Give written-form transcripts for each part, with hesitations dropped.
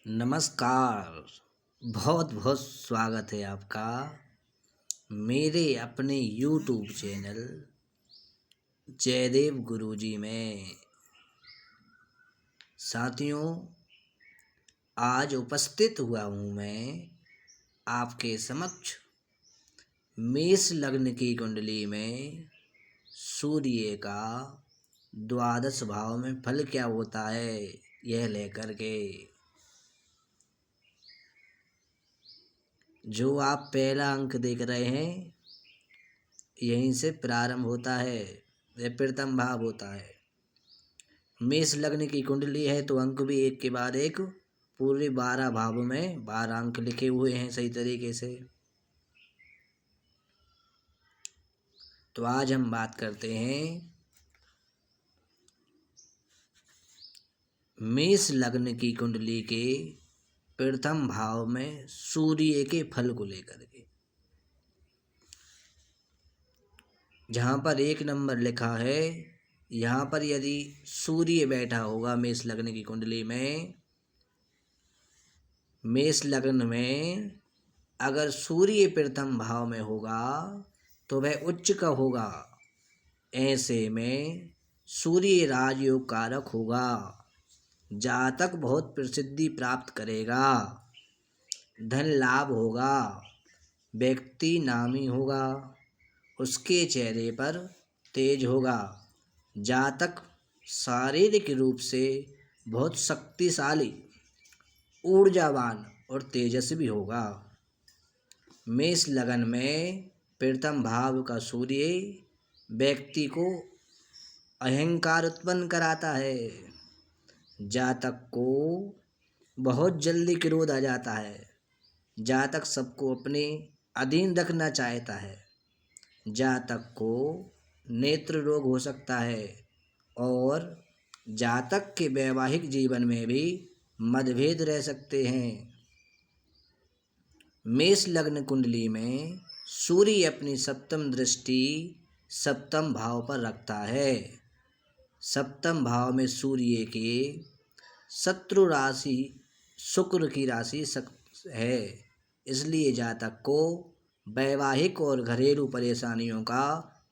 नमस्कार। बहुत बहुत स्वागत है आपका मेरे अपने YouTube चैनल जयदेव गुरुजी में। साथियों, आज उपस्थित हुआ हूँ मैं आपके समक्ष मेष लग्न की कुंडली में सूर्य का द्वादश भाव में फल क्या होता है यह लेकर के। जो आप पहला अंक देख रहे हैं यहीं से प्रारंभ होता है, यह प्रथम भाव होता है। मेष लग्न की कुंडली है तो अंक भी एक के बाद एक पूरे 12 भावों में 12 अंक लिखे हुए हैं सही तरीके से। तो आज हम बात करते हैं मेष लग्न की कुंडली के प्रथम भाव में सूर्य के फल को लेकर के। जहाँ पर 1 नंबर लिखा है, यहाँ पर यदि सूर्य बैठा होगा मेष लग्न की कुंडली में, मेष लग्न में अगर सूर्य प्रथम भाव में होगा तो वह उच्च का होगा। ऐसे में सूर्य राजयोग कारक होगा। जातक बहुत प्रसिद्धि प्राप्त करेगा, धन लाभ होगा, व्यक्ति नामी होगा, उसके चेहरे पर तेज होगा। जातक शारीरिक रूप से बहुत शक्तिशाली, ऊर्जावान और तेजस्वी होगा। मेष लगन में प्रथम भाव का सूर्य व्यक्ति को अहंकार उत्पन्न कराता है। जातक को बहुत जल्दी क्रोध आ जाता है। जातक सबको अपने अधीन रखना चाहता है। जातक को नेत्र रोग हो सकता है और जातक के वैवाहिक जीवन में भी मतभेद रह सकते हैं। मेष लग्न कुंडली में सूर्य अपनी सप्तम दृष्टि सप्तम भाव पर रखता है। सप्तम भाव में सूर्य के शत्रु राशि शुक्र की राशि है, इसलिए जातक को वैवाहिक और घरेलू परेशानियों का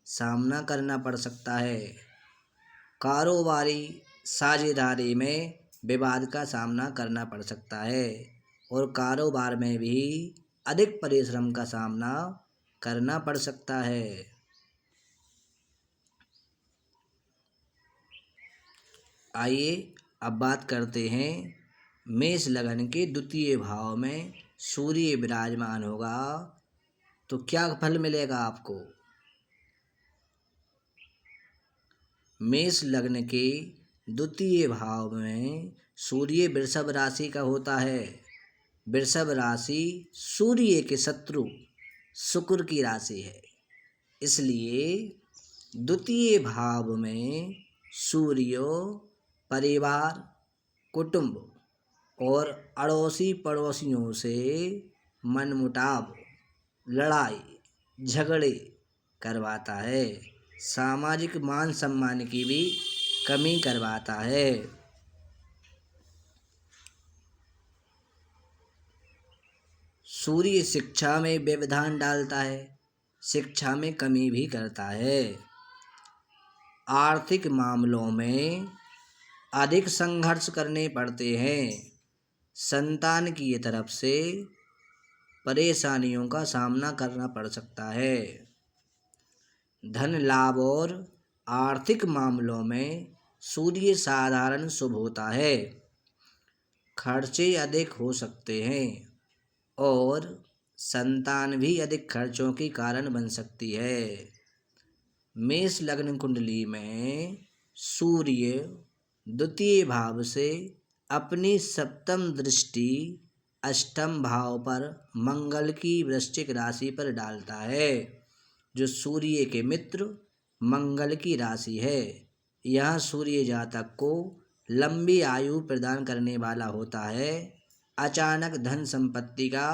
सामना करना पड़ सकता है। कारोबारी साझेदारी में विवाद का सामना करना पड़ सकता है और कारोबार में भी अधिक परिश्रम का सामना करना पड़ सकता है। आइए अब बात करते हैं मेष लगन के द्वितीय भाव में सूर्य विराजमान होगा तो क्या फल मिलेगा आपको। मेष लग्न के द्वितीय भाव में सूर्य वृषभ राशि का होता है। वृषभ राशि सूर्य के शत्रु शुक्र की राशि है, इसलिए द्वितीय भाव में सूर्य परिवार, कुटुंब और अड़ोसी पड़ोसियों से मनमुटाव, लड़ाई झगड़े करवाता है। सामाजिक मान सम्मान की भी कमी करवाता है। सूर्य शिक्षा में व्यवधान डालता है, शिक्षा में कमी भी करता है। आर्थिक मामलों में अधिक संघर्ष करने पड़ते हैं। संतान की तरफ से परेशानियों का सामना करना पड़ सकता है। धन लाभ और आर्थिक मामलों में सूर्य साधारण शुभ होता है। खर्चे अधिक हो सकते हैं और संतान भी अधिक खर्चों के कारण बन सकती है। मेष लग्न कुंडली में सूर्य द्वितीय भाव से अपनी सप्तम दृष्टि अष्टम भाव पर मंगल की वृश्चिक राशि पर डालता है, जो सूर्य के मित्र मंगल की राशि है। यह सूर्य जातक को लंबी आयु प्रदान करने वाला होता है। अचानक धन संपत्ति का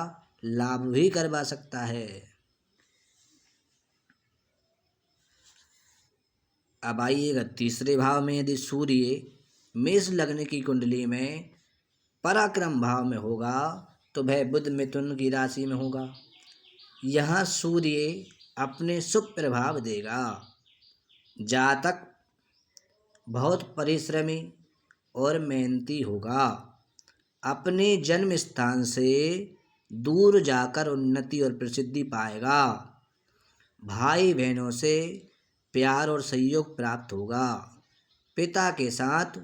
लाभ भी करवा सकता है। अब आइएगा तीसरे भाव में, यदि सूर्य मेष लग्न की कुंडली में पराक्रम भाव में होगा तो वह बुध मिथुन की राशि में होगा। यहाँ सूर्य अपने शुभ प्रभाव देगा। जातक बहुत परिश्रमी और मेहनती होगा। अपने जन्म स्थान से दूर जाकर उन्नति और प्रसिद्धि पाएगा। भाई बहनों से प्यार और सहयोग प्राप्त होगा। पिता के साथ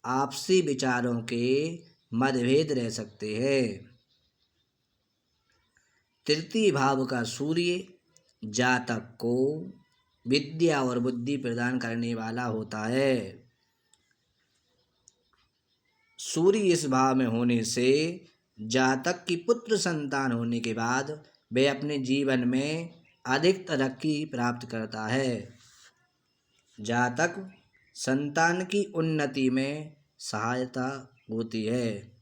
आपसी विचारों के मतभेद रह सकते हैं। तृतीय भाव का सूर्य जातक को विद्या और बुद्धि प्रदान करने वाला होता है। सूर्य इस भाव में होने से जातक की पुत्र संतान होने के बाद वे अपने जीवन में अधिक तरक्की प्राप्त करता है। जातक संतान की उन्नति में सहायता होती है।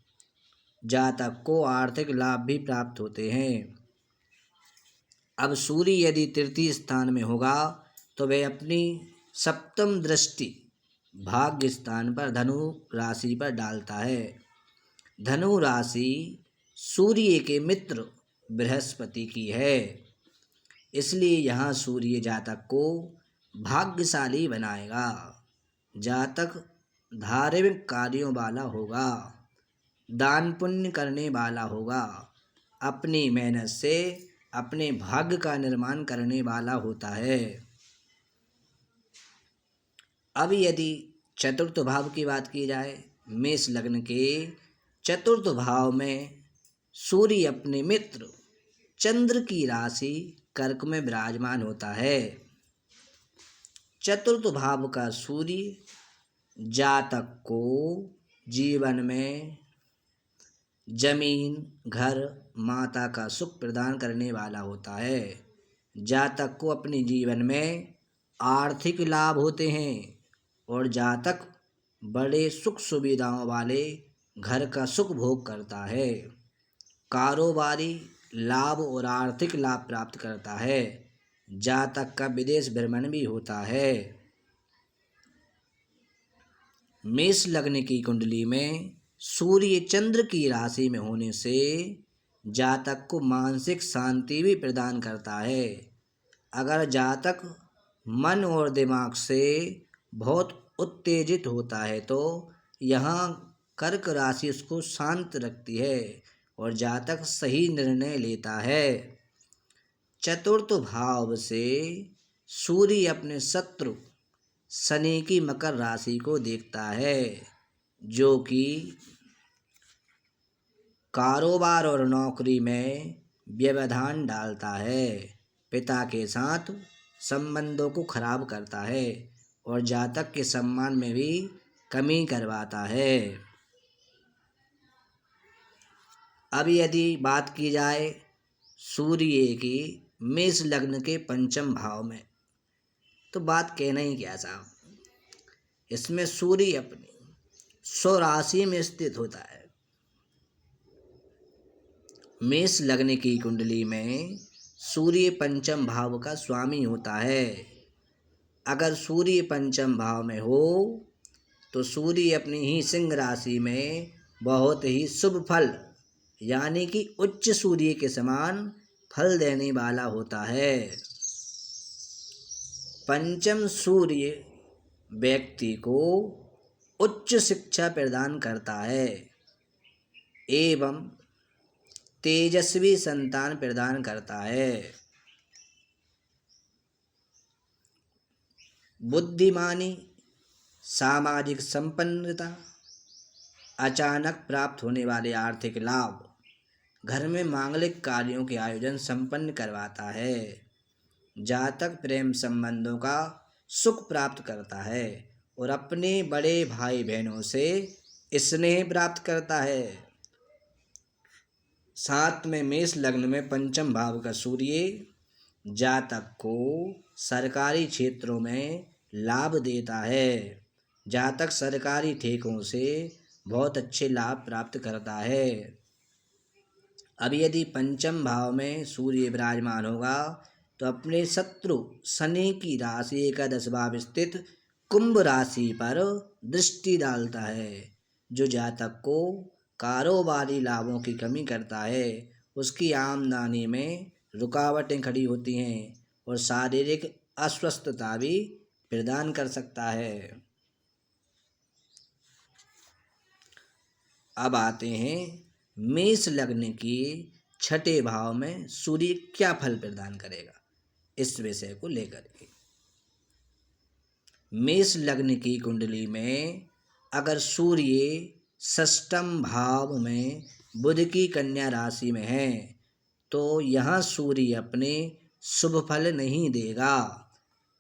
जातक को आर्थिक लाभ भी प्राप्त होते हैं। अब सूर्य यदि तृतीय स्थान में होगा तो वह अपनी सप्तम दृष्टि भाग्य स्थान पर धनु राशि पर डालता है। धनु राशि सूर्य के मित्र बृहस्पति की है। इसलिए यहाँ सूर्य जातक को भाग्यशाली बनाएगा। जातक धार्मिक कार्यों वाला होगा। दान पुण्य करने वाला होगा। अपनी मेहनत से अपने भाग्य का निर्माण करने वाला होता है। अब यदि चतुर्थ भाव की बात की जाए, मेष लग्न के चतुर्थ भाव में सूर्य अपने मित्र चंद्र की राशि कर्क में विराजमान होता है। चतुर्थ भाव का सूर्य जातक को जीवन में जमीन, घर, माता का सुख प्रदान करने वाला होता है। जातक को अपने जीवन में आर्थिक लाभ होते हैं और जातक बड़े सुख सुविधाओं वाले घर का सुख भोग करता है। कारोबारी लाभ और आर्थिक लाभ प्राप्त करता है। जातक का विदेश भ्रमण भी होता है। मेष लग्न की कुंडली में सूर्य चंद्र की राशि में होने से जातक को मानसिक शांति भी प्रदान करता है। अगर जातक मन और दिमाग से बहुत उत्तेजित होता है तो यहाँ कर्क राशि उसको शांत रखती है और जातक सही निर्णय लेता है। चतुर्थ भाव से सूर्य अपने शत्रु शनि की मकर राशि को देखता है, जो कि कारोबार और नौकरी में व्यवधान डालता है। पिता के साथ संबंधों को खराब करता है और जातक के सम्मान में भी कमी करवाता है। अब यदि बात की जाए सूर्य की मेष लग्न के पंचम भाव में, तो बात कहना ही क्या साहब। इसमें सूर्य अपनी स्वराशि में स्थित होता है। मेष लग्न की कुंडली में सूर्य पंचम भाव का स्वामी होता है। अगर सूर्य पंचम भाव में हो तो सूर्य अपनी ही सिंह राशि में बहुत ही शुभ फल यानी कि उच्च सूर्य के समान फल देने वाला होता है। पंचम सूर्य व्यक्ति को उच्च शिक्षा प्रदान करता है एवं तेजस्वी संतान प्रदान करता है। बुद्धिमानी, सामाजिक संपन्नता, अचानक प्राप्त होने वाले आर्थिक लाभ, घर में मांगलिक कार्यों के आयोजन संपन्न करवाता है। जातक प्रेम संबंधों का सुख प्राप्त करता है और अपने बड़े भाई बहनों से स्नेह प्राप्त करता है। साथ में मेष लग्न में पंचम भाव का सूर्य जातक को सरकारी क्षेत्रों में लाभ देता है। जातक सरकारी ठेकों से बहुत अच्छे लाभ प्राप्त करता है। अब यदि पंचम भाव में सूर्य विराजमान होगा तो अपने शत्रु शनि की राशि एकादश भाव स्थित कुंभ राशि पर दृष्टि डालता है, जो जातक को कारोबारी लाभों की कमी करता है, उसकी आमदनी में रुकावटें खड़ी होती हैं और शारीरिक अस्वस्थता भी प्रदान कर सकता है। अब आते हैं मेष लग्न की छठे भाव में सूर्य क्या फल प्रदान करेगा, इस विषय को लेकर के। मेष लग्न की कुंडली में अगर सूर्य षष्ठम भाव में बुध की कन्या राशि में है तो यहाँ सूर्य अपने शुभ फल नहीं देगा,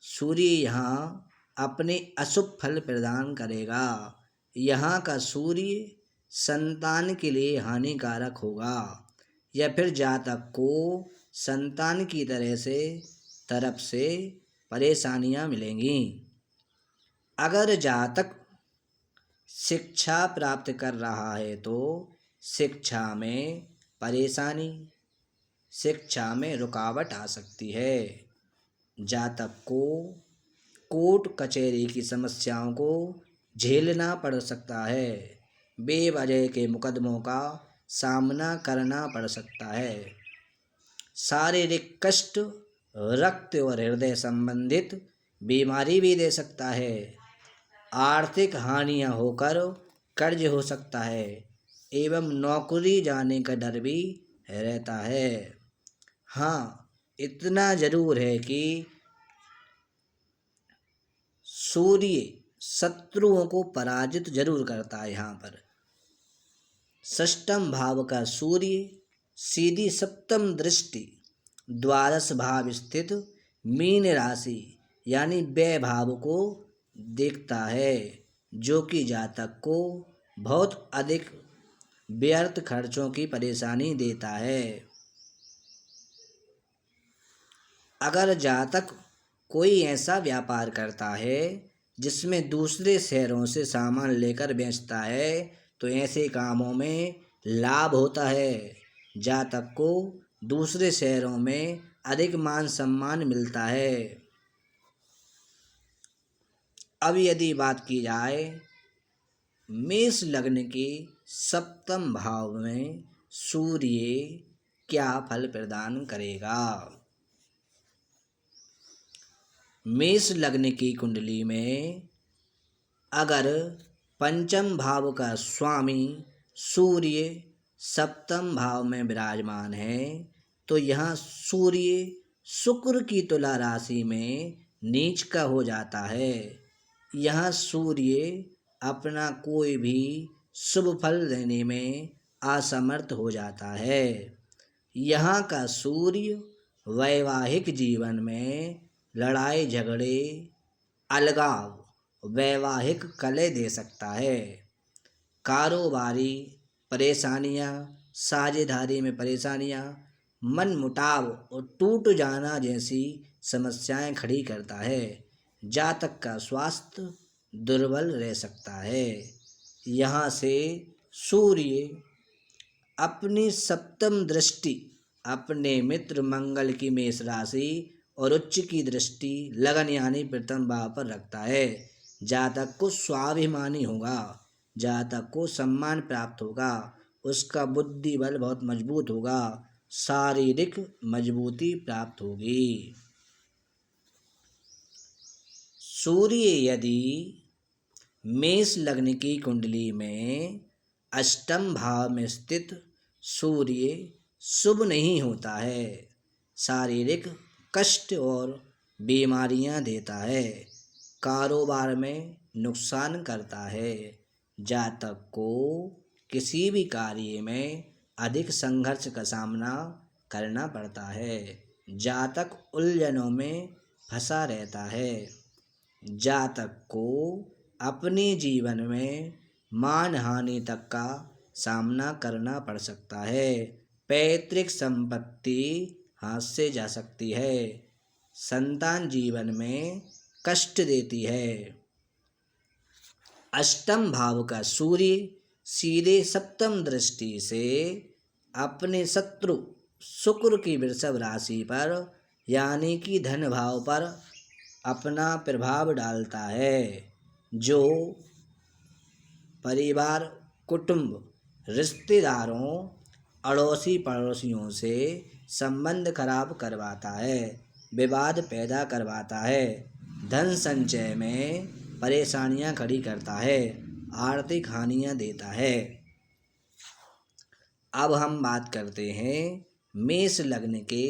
सूर्य यहाँ अपने अशुभ फल प्रदान करेगा। यहाँ का सूर्य संतान के लिए हानिकारक होगा या फिर जातक को संतान की तरफ से परेशानियां मिलेंगी। अगर जातक शिक्षा प्राप्त कर रहा है तो शिक्षा में परेशानी, शिक्षा में रुकावट आ सकती है। जातक को कोर्ट कचहरी की समस्याओं को झेलना पड़ सकता है, बेवजह के मुकदमों का सामना करना पड़ सकता है। शारीरिक कष्ट, रक्त और हृदय संबंधित बीमारी भी दे सकता है। आर्थिक हानियां होकर कर्ज हो सकता है एवं नौकरी जाने का डर भी रहता है। हाँ, इतना जरूर है कि सूर्य शत्रुओं को पराजित जरूर करता है। यहाँ पर षष्ठम भाव का सूर्य सीधी सप्तम दृष्टि द्वादश भाव स्थित मीन राशि यानी व्यय भाव को देखता है, जो कि जातक को बहुत अधिक व्यर्थ खर्चों की परेशानी देता है। अगर जातक कोई ऐसा व्यापार करता है जिसमें दूसरे शहरों से सामान लेकर बेचता है तो ऐसे कामों में लाभ होता है। जातक को दूसरे शहरों में अधिक मान सम्मान मिलता है। अब यदि बात की जाए मेष लग्न के सप्तम भाव में सूर्य क्या फल प्रदान करेगा। मेष लग्न की कुंडली में अगर पंचम भाव का स्वामी सूर्य सप्तम भाव में विराजमान है तो यहाँ सूर्य शुक्र की तुला राशि में नीच का हो जाता है। यहाँ सूर्य अपना कोई भी शुभ फल देने में असमर्थ हो जाता है। यहाँ का सूर्य वैवाहिक जीवन में लड़ाई झगड़े, अलगाव, वैवाहिक कलह दे सकता है। कारोबारी परेशानियाँ, साझेदारी में परेशानियाँ, मन मुटाव और टूट जाना जैसी समस्याएं खड़ी करता है। जातक का स्वास्थ्य दुर्बल रह सकता है। यहाँ से सूर्य अपनी सप्तम दृष्टि अपने मित्र मंगल की मेष राशि और उच्च की दृष्टि लगन यानी प्रथम भाव पर रखता है। जातक को स्वाभिमानी होगा, जातक को सम्मान प्राप्त होगा, उसका बुद्धि बल बहुत मजबूत होगा, शारीरिक मजबूती प्राप्त होगी। सूर्य यदि मेष लग्न की कुंडली में अष्टम भाव में स्थित सूर्य शुभ नहीं होता है, शारीरिक कष्ट और बीमारियां देता है, कारोबार में नुकसान करता है। जातक को किसी भी कार्य में अधिक संघर्ष का सामना करना पड़ता है। जातक उलझनों में फंसा रहता है। जातक को अपने जीवन में मान हानि तक का सामना करना पड़ सकता है। पैतृक संपत्ति हाथ से जा सकती है। संतान जीवन में कष्ट देती है। अष्टम भाव का सूर्य सीधे सप्तम दृष्टि से अपने शत्रु शुक्र की वृषभ राशि पर यानी कि धन भाव पर अपना प्रभाव डालता है, जो परिवार, कुटुंब रिश्तेदारों अड़ोसी पड़ोसियों से संबंध खराब करवाता है, विवाद पैदा करवाता है, धन संचय में परेशानियां खड़ी करता है, आर्थिक हानियां देता है। अब हम बात करते हैं मेष लग्न के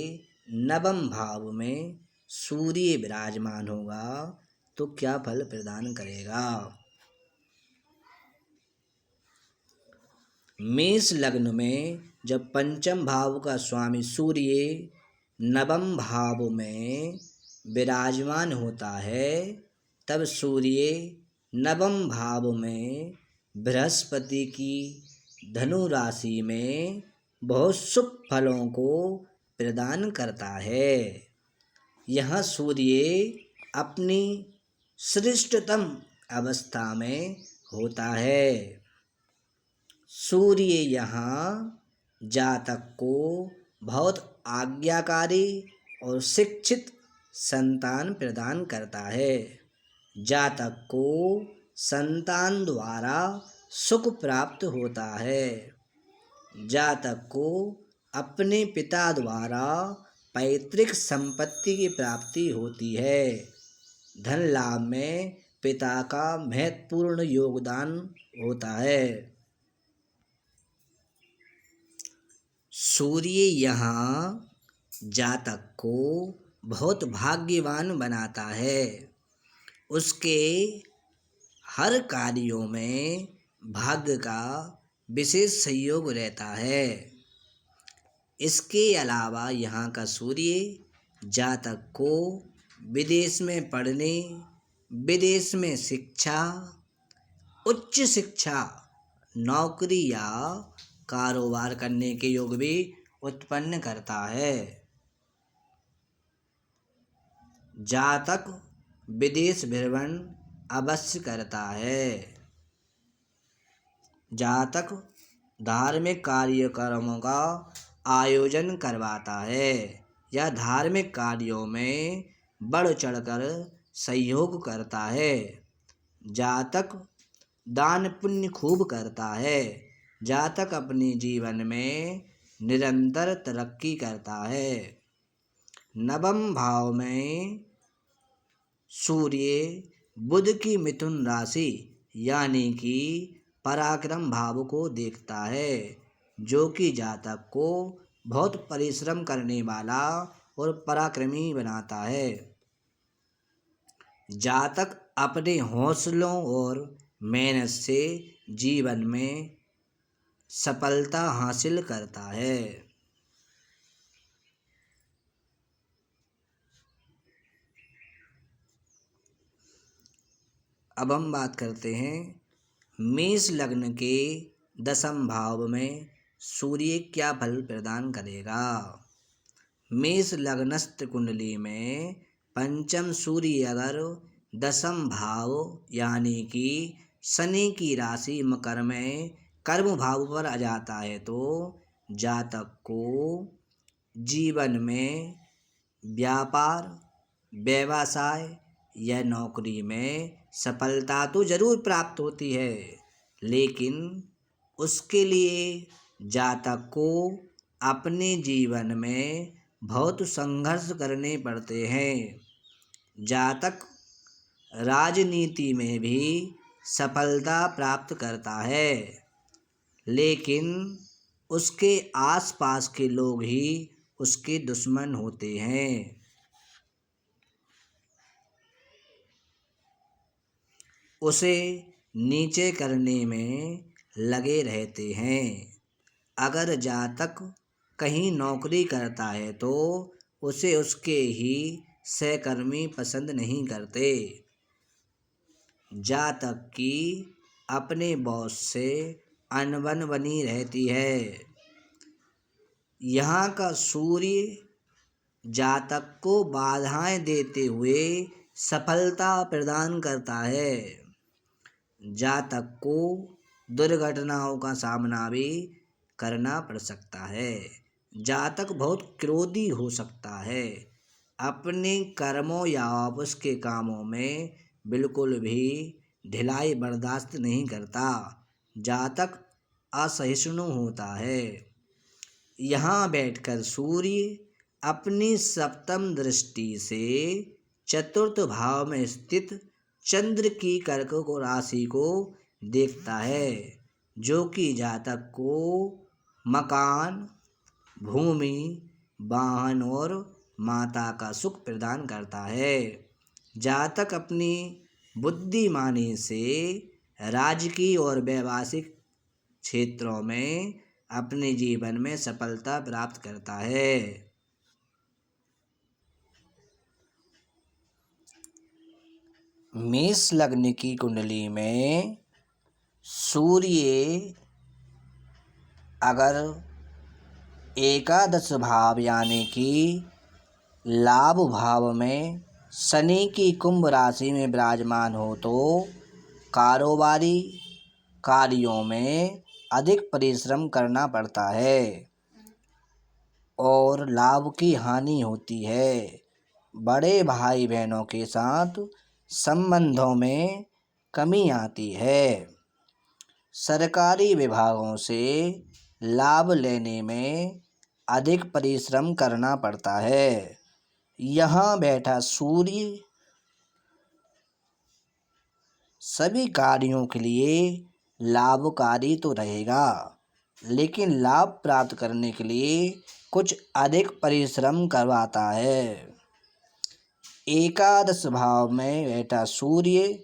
नवम भाव में सूर्य विराजमान होगा तो क्या फल प्रदान करेगा। मेष लग्न में जब पंचम भाव का स्वामी सूर्य नवम भाव में विराजमान होता है तब सूर्य नवम भाव में बृहस्पति की धनु राशि में बहुत शुभ फलों को प्रदान करता है। यह सूर्य अपनी श्रेष्ठतम अवस्था में होता है। सूर्य यहाँ जातक को बहुत आज्ञाकारी और शिक्षित संतान प्रदान करता है। जातक को संतान द्वारा सुख प्राप्त होता है। जातक को अपने पिता द्वारा पैतृक संपत्ति की प्राप्ति होती है। धन लाभ में पिता का महत्वपूर्ण योगदान होता है। सूर्य यहाँ जातक को बहुत भाग्यवान बनाता है। उसके हर कार्यों में भाग्य का विशेष सहयोग रहता है। इसके अलावा यहाँ का सूर्य जातक को विदेश में पढ़ने, विदेश में शिक्षा, उच्च शिक्षा, नौकरी या कारोबार करने के योग भी उत्पन्न करता है। जातक विदेश भ्रमण अवश्य करता है। जातक धार्मिक कार्यक्रमों का आयोजन करवाता है या धार्मिक कार्यों में बढ़ चढ़कर सहयोग करता है। जातक दान पुण्य खूब करता है। जातक अपने जीवन में निरंतर तरक्की करता है। नवम भाव में सूर्य बुध की मिथुन राशि यानी कि पराक्रम भाव को देखता है, जो कि जातक को बहुत परिश्रम करने वाला और पराक्रमी बनाता है। जातक अपने हौसलों और मेहनत से जीवन में सफलता हासिल करता है। अब हम बात करते हैं मेष लग्न के दसम भाव में सूर्य क्या फल प्रदान करेगा। मेष लग्नस्थ कुंडली में पंचम सूर्य अगर दसम भाव यानी कि शनि की राशि मकर में कर्म भाव पर आ जाता है तो जातक को जीवन में व्यापार, व्यवसाय या नौकरी में सफलता तो जरूर प्राप्त होती है, लेकिन उसके लिए जातक को अपने जीवन में बहुत संघर्ष करने पड़ते हैं। जातक राजनीति में भी सफलता प्राप्त करता है, लेकिन उसके आसपास के लोग ही उसके दुश्मन होते हैं। उसे नीचे करने में लगे रहते हैं। अगर जातक कहीं नौकरी करता है तो उसे उसके ही सहकर्मी पसंद नहीं करते। जातक की अपने बॉस से अनबन बनी रहती है। यहाँ का सूर्य जातक को बाधाएं देते हुए सफलता प्रदान करता है। जातक को दुर्घटनाओं का सामना भी करना पड़ सकता है। जातक बहुत क्रोधी हो सकता है। अपने कर्मों या ऑफिस के कामों में बिल्कुल भी ढिलाई बर्दाश्त नहीं करता। जातक असहिष्णु होता है। यहाँ बैठकर सूर्य अपनी सप्तम दृष्टि से चतुर्थ भाव में स्थित चंद्र की कर्क राशि को देखता है, जो कि जातक को मकान, भूमि, वाहन और माता का सुख प्रदान करता है। जातक अपनी बुद्धिमानी से राजकीय और व्यावसायिक क्षेत्रों में अपने जीवन में सफलता प्राप्त करता है। मेष लग्न की कुंडली में सूर्य अगर एकादश भाव यानी कि लाभ भाव में शनि की कुंभ राशि में विराजमान हो तो कारोबारी कार्यों में अधिक परिश्रम करना पड़ता है और लाभ की हानि होती है। बड़े भाई बहनों के साथ संबंधों में कमी आती है। सरकारी विभागों से लाभ लेने में अधिक परिश्रम करना पड़ता है। यहाँ बैठा सूर्य सभी कार्यों के लिए लाभकारी तो रहेगा, लेकिन लाभ प्राप्त करने के लिए कुछ अधिक परिश्रम करवाता है। एकादश भाव में बैठा सूर्य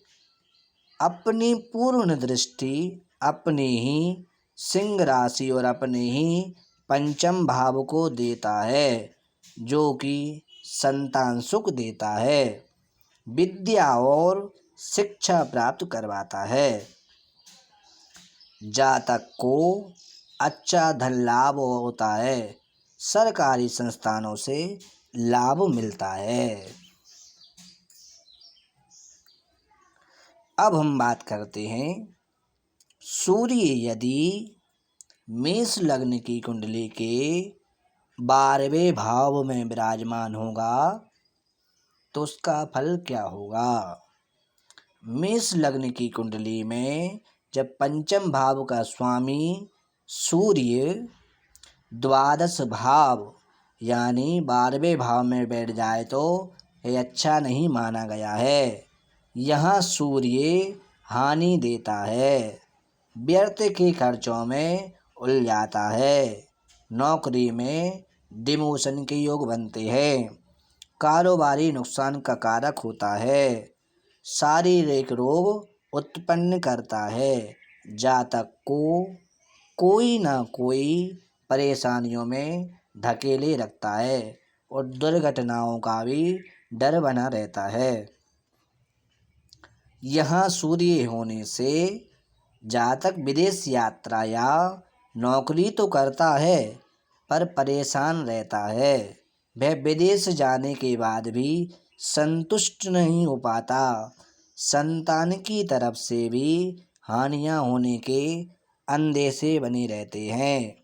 अपनी पूर्ण दृष्टि अपनी ही सिंह राशि और अपने ही पंचम भाव को देता है, जो कि संतान सुख देता है, विद्या और शिक्षा प्राप्त करवाता है। जातक को अच्छा धन लाभ होता है, सरकारी संस्थानों से लाभ मिलता है। अब हम बात करते हैं सूर्य यदि मेष लग्न की कुंडली के 12वें भाव में विराजमान होगा तो उसका फल क्या होगा। मेष लग्न की कुंडली में जब पंचम भाव का स्वामी सूर्य द्वादश भाव यानी 12वें भाव में बैठ जाए तो यह अच्छा नहीं माना गया है। यहाँ सूर्य हानि देता है, व्यर्थ के खर्चों में उलझाता है, नौकरी में डिमोशन के योग बनते हैं, कारोबारी नुकसान का कारक होता है, शारीरिक रोग उत्पन्न करता है, जातक को कोई ना कोई परेशानियों में धकेले रखता है और दुर्घटनाओं का भी डर बना रहता है। यहाँ सूर्य होने से जातक विदेश यात्रा या नौकरी तो करता है पर परेशान रहता है। वह विदेश जाने के बाद भी संतुष्ट नहीं हो पाता। संतान की तरफ से भी हानियां होने के अंदेशे बने रहते हैं।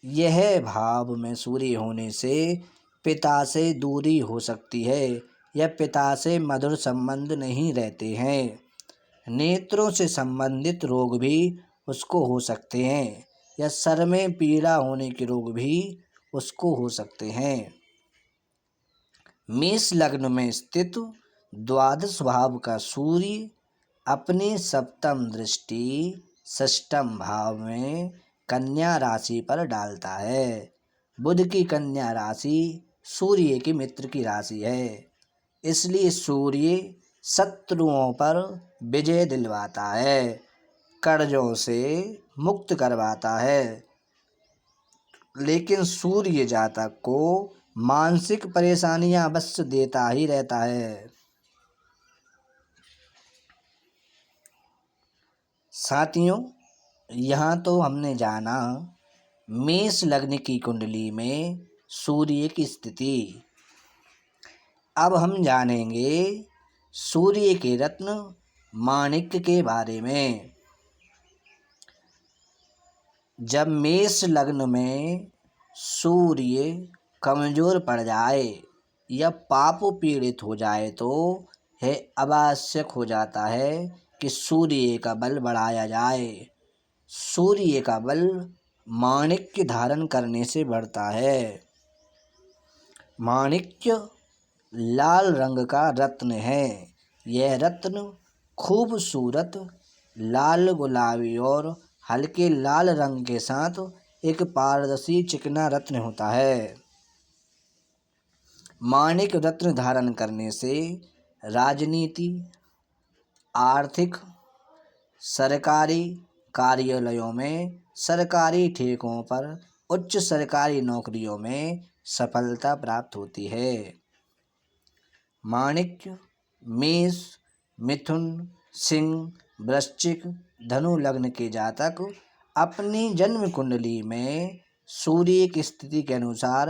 यह भाव में सूर्य होने से पिता से दूरी हो सकती है या पिता से मधुर संबंध नहीं रहते हैं। नेत्रों से संबंधित रोग भी उसको हो सकते हैं या सर में पीड़ा होने के रोग भी उसको हो सकते हैं। मेष लग्न में स्थित द्वादश भाव का सूर्य अपनी सप्तम दृष्टि षष्ठम भाव में कन्या राशि पर डालता है। बुध की कन्या राशि सूर्य की मित्र की राशि है, इसलिए सूर्य शत्रुओं पर विजय दिलवाता है, कर्जों से मुक्त करवाता है, लेकिन सूर्य जातक को मानसिक परेशानियां अवश्य देता ही रहता है। साथियों, यहाँ तो हमने जाना मेष लग्न की कुंडली में सूर्य की स्थिति। अब हम जानेंगे सूर्य के रत्न माणिक्य के बारे में। जब मेष लग्न में सूर्य कमजोर पड़ जाए या पाप पीड़ित हो जाए तो यह आवश्यक हो जाता है कि सूर्य का बल बढ़ाया जाए सूर्य का बल माणिक्य धारण करने से बढ़ता है। माणिक्य लाल रंग का रत्न है। यह रत्न खूबसूरत लाल, गुलाबी और हल्के लाल रंग के साथ एक पारदर्शी चिकना रत्न होता है। माणिक रत्न धारण करने से राजनीति, आर्थिक, सरकारी कार्यालयों में, सरकारी ठेकों पर, उच्च सरकारी नौकरियों में सफलता प्राप्त होती है। माणिक्य मेष, मिथुन, सिंह, वृश्चिक, धनु लग्न के जातक अपनी जन्म कुंडली में सूर्य की स्थिति के अनुसार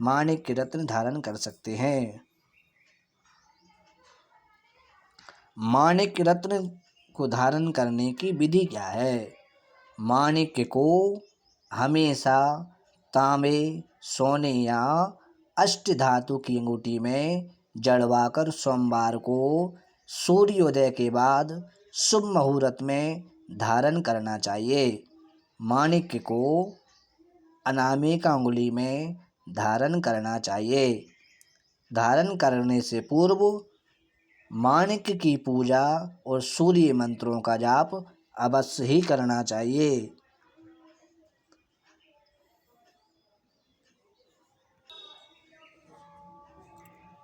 माणिक्य रत्न धारण कर सकते हैं। माणिक्य रत्न को धारण करने की विधि क्या है? माणिक्य को हमेशा तांबे, सोने या अष्टधातु की अंगूठी में जड़वाकर सोमवार को सूर्योदय के बाद शुभ मुहूर्त में धारण करना चाहिए। माणिक्य को अनामिका अंगुली में धारण करना चाहिए। धारण करने से पूर्व माणिक्य की पूजा और सूर्य मंत्रों का जाप अवश्य ही करना चाहिए।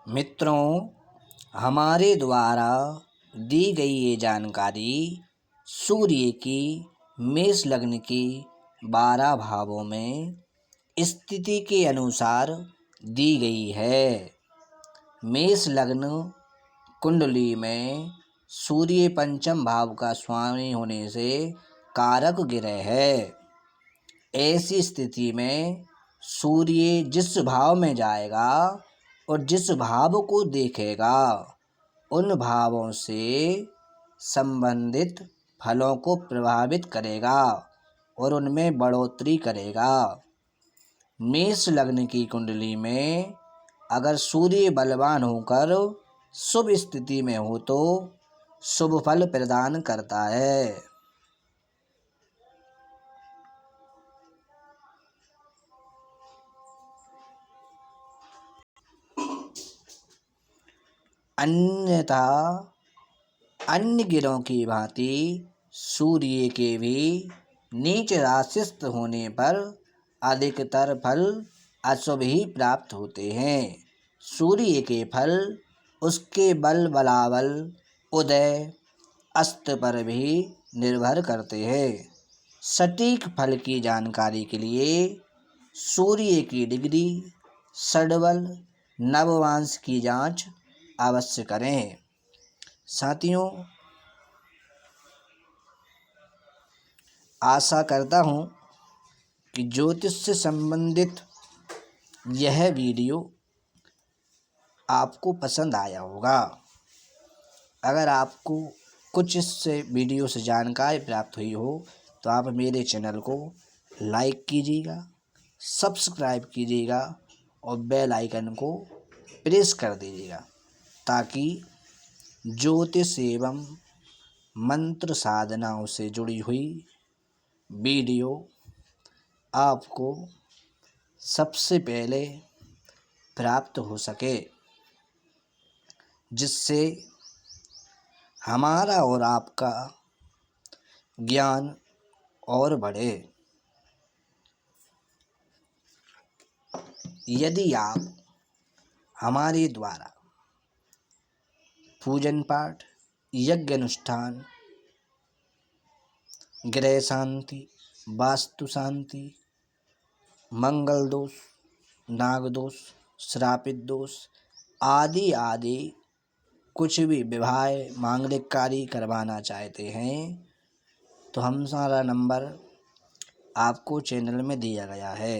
मित्रों, हमारे द्वारा दी गई ये जानकारी सूर्य की मेष लग्न की 12 भावों में स्थिति के अनुसार दी गई है। मेष लग्न कुंडली में सूर्य पंचम भाव का स्वामी होने से कारक ग्रह है। ऐसी स्थिति में सूर्य जिस भाव में जाएगा और जिस भाव को देखेगा उन भावों से संबंधित फलों को प्रभावित करेगा और उनमें बढ़ोतरी करेगा। मेष लग्न की कुंडली में अगर सूर्य बलवान होकर शुभ स्थिति में हो तो शुभ फल प्रदान करता है। अन्यथा अन्य ग्रहों की भांति सूर्य के भी नीच राशिस्थ होने पर अधिकतर फल अशुभ ही प्राप्त होते हैं। सूर्य के फल उसके बल बलाबल, उदय अस्त पर भी निर्भर करते हैं। सटीक फल की जानकारी के लिए सूर्य की डिग्री, षडबल, नववांश की जांच अवश्य करें। साथियों, आशा करता हूँ कि ज्योतिष से संबंधित यह वीडियो आपको पसंद आया होगा। अगर आपको कुछ इससे वीडियो से जानकारी प्राप्त हुई हो तो आप मेरे चैनल को लाइक कीजिएगा, सब्सक्राइब कीजिएगा और बेल आइकन को प्रेस कर दीजिएगा ताकि ज्योतिष एवं मंत्र साधनाओं से जुड़ी हुई वीडियो आपको सबसे पहले प्राप्त हो सके, जिससे हमारा और आपका ज्ञान और बढ़े। यदि आप हमारे द्वारा पूजन पाठ, यज्ञ अनुष्ठान, ग्रह शांति, वास्तु शांति, मंगल दोष, नाग दोष, श्रापित दोष आदि आदि कुछ भी विवाह मांगलिक कार्य करवाना चाहते हैं तो हमारा नंबर आपको चैनल में दिया गया है।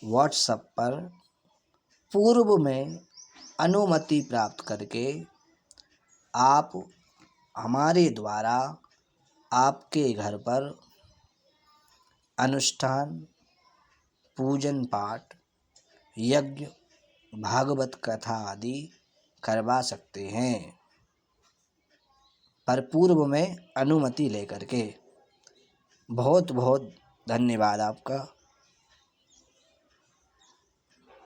व्हाट्सएप पर पूर्व में अनुमति प्राप्त करके आप हमारे द्वारा आपके घर पर अनुष्ठान, पूजन पाठ, यज्ञ, भागवत कथा आदि करवा सकते हैं, पर पूर्व में अनुमति लेकर के। बहुत बहुत धन्यवाद आपका।